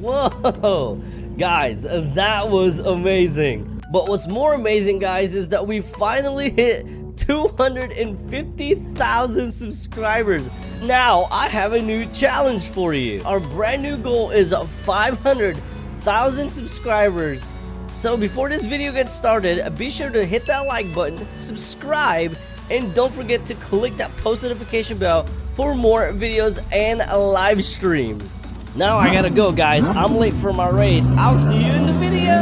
Whoa, guys, that was amazing. But what's more amazing, guys, is that we finally hit 250,000 subscribers. Now I have a new challenge for you. Our brand new goal is 500,000 subscribers. So before this video gets started, be sure to hit that like button, subscribe, and don't forget to click that post notification bell for more videos and live streams. Now I gotta go, guys. I'm late for my race. I'll see you in the video.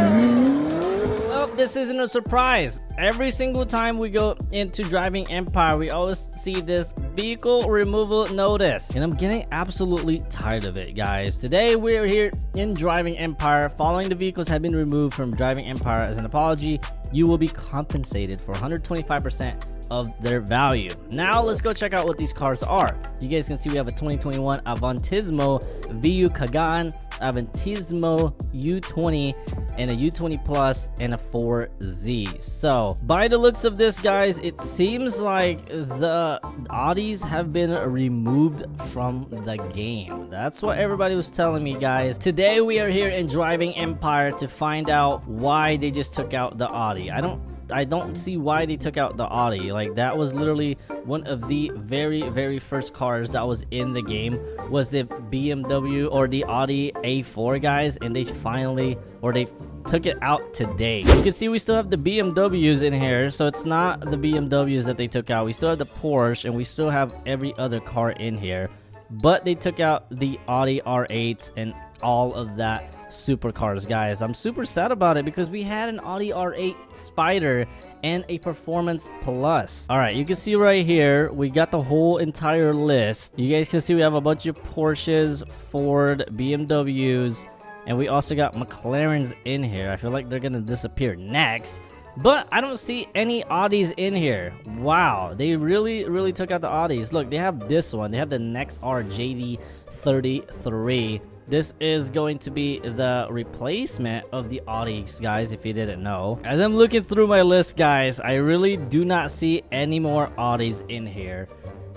Well, this isn't a surprise. Every single time we go into Driving Empire, we always see this vehicle removal notice, and I'm getting absolutely tired of it, guys. Today we're here in Driving Empire. Following the vehicles have been removed from Driving Empire, as an apology, you will be compensated for 125% of their value. Now let's go check out what these cars are. You guys can see we have a 2021 Avantismo VU Kagan, Avantismo U20, and a U20 Plus, and a 4Z. So by the looks of this, guys, it seems like the AUDIS have been removed from the game. That's what everybody was telling me, guys. Today we are here in Driving Empire to find out why they just took out the Audi. I don't see why they took out the Audi. Like, that was literally one of the very first cars that was in the game, was the BMW or the Audi A4, guys, and they finally, or they took it out today. You can see we still have the BMWs in here, so it's not the BMWs that they took out. We still have the Porsche, and we still have every other car in here, but they took out the Audi R8s and all of that supercars, guys. I'm super sad about it because we had an Audi R8 Spider and a Performance Plus. All right, you can see right here we got the whole entire list. You guys can see we have a bunch of Porsches, Ford, BMWs, and we also got McLarens in here. I feel like they're gonna disappear next, but I don't see any Audis in here. Wow, they really took out the Audis. Look, they have this one. They have the Nexar JD33. This is going to be the replacement of the Audis, guys, if you didn't know. As I'm looking through my list, guys, I really do not see any more Audis in here.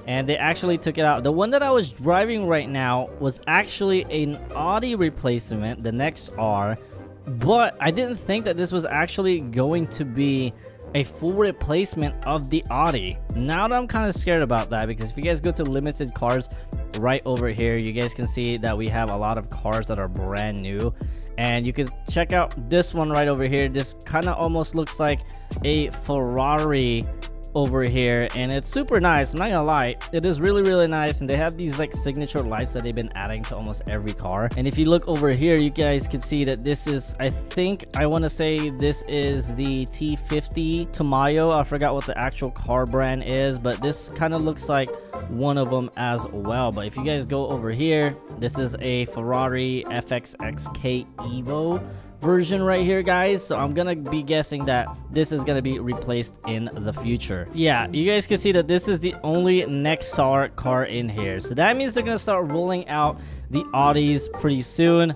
And they actually took it out. The one that I was driving right now was actually an Audi replacement, the Nexar. But I didn't think that this was actually going to be a full replacement of the Audi. Now that I'm kind of scared about that, because if you guys go to limited cars right over here, you guys can see that we have a lot of cars that are brand new, and you can check out this one right over here. This kind of almost looks like a Ferrari over here, and it's super nice. I'm not gonna lie, it is really nice, and they have these like signature lights that they've been adding to almost every car. And if you look over here, you guys can see that this is, I want to say this is the T50 Tamayo. I forgot what the actual car brand is, but this kind of looks like one of them as well. But if you guys go over here, this is a Ferrari FXXK Evo version right here, guys. So I'm gonna be guessing that this is gonna be replaced in the future. Yeah, you guys can see that this is the only Nexar car in here, so that means they're gonna start rolling out the Audis pretty soon.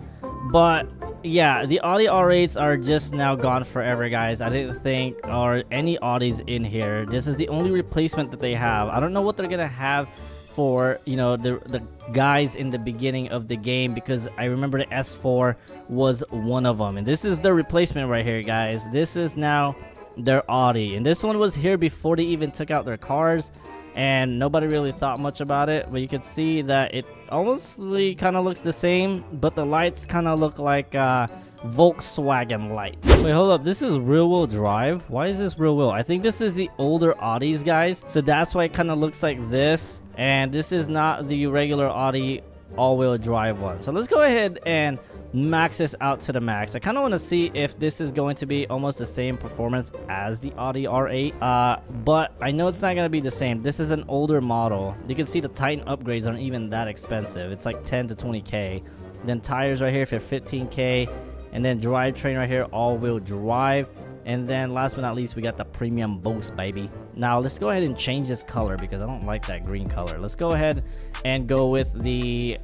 But yeah, the Audi R8s are just now gone forever, guys. I didn't think or any Audis in here. This is the only replacement that they have. I don't know what they're gonna have for, you know, the guys in the beginning of the game, because I remember the S4 was one of them, and this is the replacement right here, guys. This is now their Audi, and this one was here before they even took out their cars, and nobody really thought much about it. But you can see that it almost kind of looks the same, but the lights kind of look like Volkswagen lights. Wait, hold up, this is rear-wheel drive? Why is this rear-wheel? I think this is the older Audis, guys, so that's why it kind of looks like this, and this is not the regular Audi all-wheel drive one. So let's go ahead and max this out to the max. I kind of want to see if this is going to be almost the same performance as the Audi R8, but I know it's not going to be the same. This is an older model. You can see the Titan upgrades aren't even that expensive. It's like 10 to 20k. Then tires right here for 15k, and then drivetrain right here, all-wheel drive. And then last but not least, we got the premium boost, baby. Now let's go ahead and change this color because I don't like that green color. Let's go ahead and go with the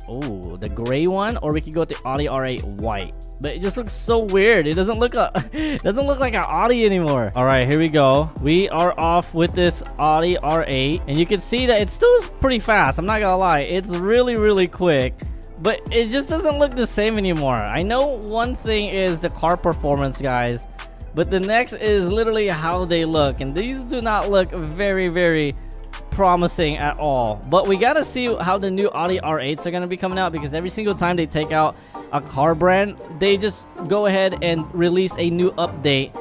gray one, or we could go with the Audi R8 white. But it just looks so weird. It doesn't look like an Audi anymore. All right, here we go. We are off with this Audi R8, and you can see that it's still pretty fast. I'm not gonna lie, it's really quick. but it just doesn't look the same anymore. I know one thing is the car performance, guys, but the next is literally how they look, and these do not look very promising at all. But we gotta see how the new Audi R8s are gonna be coming out, because every single time they take out a car brand, they just go ahead and release a new update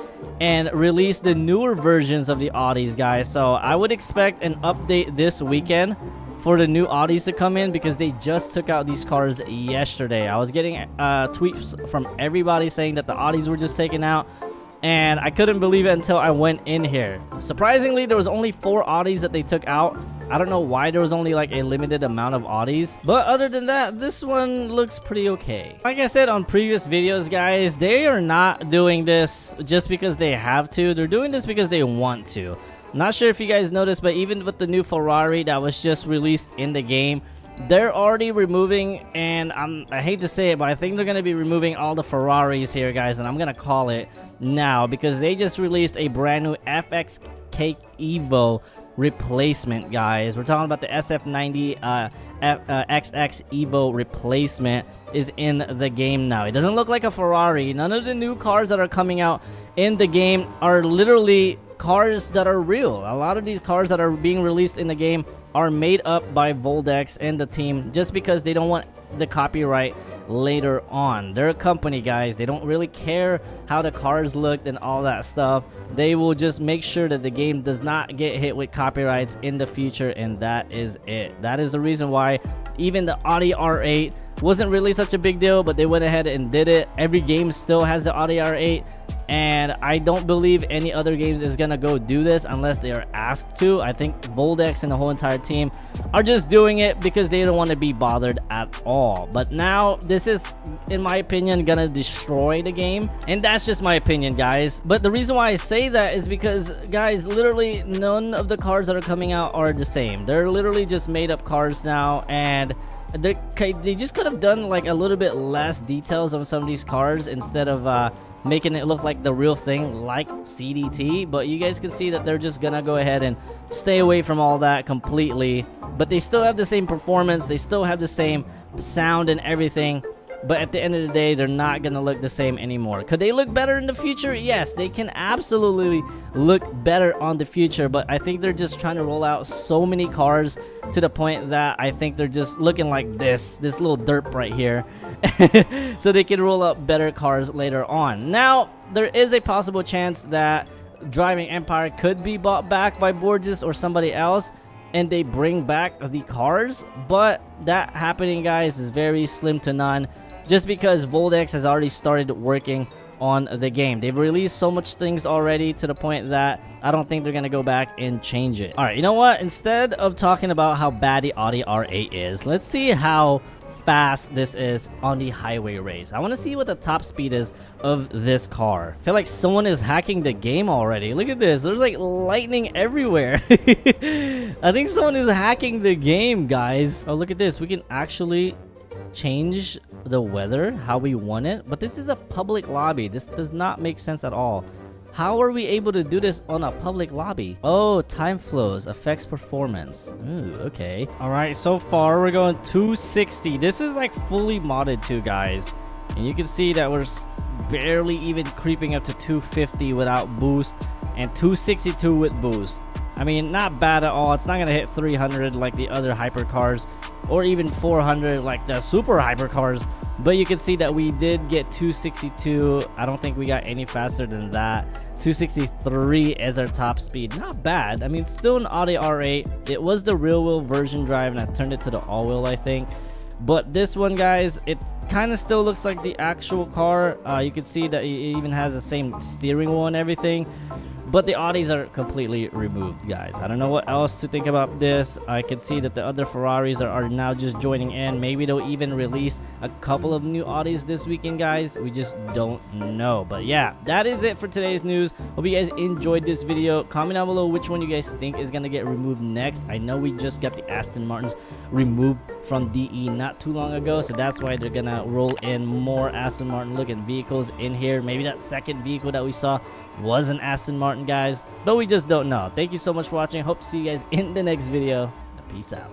and release the newer versions of the Audis, guys. So I would expect an update this weekend for the new Audis to come in, because they just took out these cars yesterday. I was getting tweets from everybody saying that the Audis were just taken out, and I couldn't believe it until I went in here. Surprisingly, there was only 4 Audis that they took out. I don't know why there was only like a limited amount of Audis, but other than that, this one looks pretty okay. Like I said on previous videos, guys, they are not doing this just because they have to. They're doing this because they want to. Not sure if you guys noticed, but even with the new Ferrari that was just released in the game, they're already removing, and I hate to say it, but I think they're going to be removing all the Ferraris here, guys, and I'm going to call it now, because they just released a brand new FXK Evo replacement, guys. We're talking about the SF90 XX Evo replacement is in the game now. It doesn't look like a Ferrari. None of the new cars that are coming out in the game are literally cars that are real. A lot of these cars that are being released in the game are made up by Voldex and the team just because they don't want the copyright later on. They're a company, guys. They don't really care how the cars looked and all that stuff. They will just make sure that the game does not get hit with copyrights in the future, and that is it. That is the reason why even the Audi R8 wasn't really such a big deal, but they went ahead and did it. Every game still has the Audi R8, and I don't believe any other games is gonna go do this unless they are asked to. I think Voldex and the whole entire team are just doing it because they don't want to be bothered at all. But now this is, in my opinion, gonna destroy the game, and that's just my opinion, guys. But the reason why I say that is because, guys, literally none of the cars that are coming out are the same. They're literally just made up cars now, and they just could have done like a little bit less details on some of these cars instead of making it look like the real thing, like CDT. But you guys can see that they're just gonna go ahead and stay away from all that completely, but they still have the same performance, they still have the same sound and everything. But at the end of the day, they're not gonna look the same anymore. Could they look better in the future? Yes, they can absolutely look better on the future, but I think they're just trying to roll out so many cars to the point that I think they're just looking like this little derp right here so they can roll out better cars later on. Now, there is a possible chance that Driving Empire could be bought back by Borges or somebody else, and they bring back the cars, but that happening, guys, is very slim to none, just because Voldex has already started working on the game. They've released so much things already to the point that I don't think they're gonna go back and change it. All right, you know what? Instead of talking about how bad the Audi R8 is, let's see how fast this is on the highway race. I want to see what the top speed is of this car. I feel like someone is hacking the game already. Look at this. There's like lightning everywhere. I think someone is hacking the game, guys. Oh, look at this. We can actually change the weather how we want it, but this is a public lobby. This does not make sense at all. How are we able to do this on a public lobby? Oh, time flows affects performance. Ooh, okay. All right, so far we're going 260. This is like fully modded too, guys. And you can see that we're barely even creeping up to 250 without boost, and 262 with boost. I mean, not bad at all. It's not gonna hit 300 like the other hypercars, or even 400 like the super hypercars, but you can see that we did get 262. I don't think we got any faster than that. 263 as our top speed. Not bad. I mean, still an Audi R8. It was the real wheel version drive, and I turned it to the all wheel, I think. But this one, guys, it kind of still looks like the actual car. You can see that it even has the same steering wheel and everything, but the Audis are completely removed, guys. I don't know what else to think about this. I can see that the other Ferraris are now just joining in. Maybe they'll even release a couple of new Audis this weekend, guys. We just don't know. But yeah, that is it for today's news. Hope you guys enjoyed this video. Comment down below which one you guys think is going to get removed next. I know we just got the Aston Martins removed from DE not too long ago, so that's why they're going to roll in more Aston Martin looking vehicles in here. Maybe that second vehicle that we saw was an Aston Martin, guys, but we just don't know. Thank you so much for watching. Hope to see you guys in the next video. Peace out.